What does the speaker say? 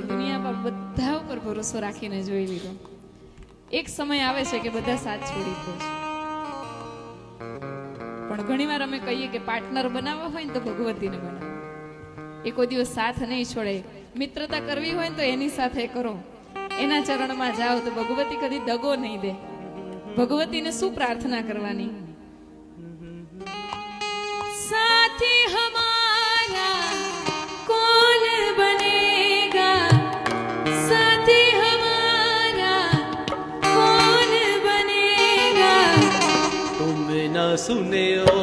दुनिया पर બધા ઉપર ભરોસો રાખીને જોઈ લીધો। એક સમય આવે છે કે બધા સાથ છોડી દે છે, પણ ઘણીવાર અમે કહીએ કે પાર્ટનર બનાવવા હોય ને તો ભગવતીને બનાવો। એ કોઈ દિવસ સાથ નહીં છોડે। મિત્રતા કરવી હોય ને તો એની સાથે કરો, એના ચરણમાં જાઓ તો ભગવતી કદી દગો નહીં દે। ભગવતીને શું પ્રાર્થના કરવાની? સાથી હમારા કોણ બનેગા, साथी हमारा कौन बनेगा, तुम न सुने ओ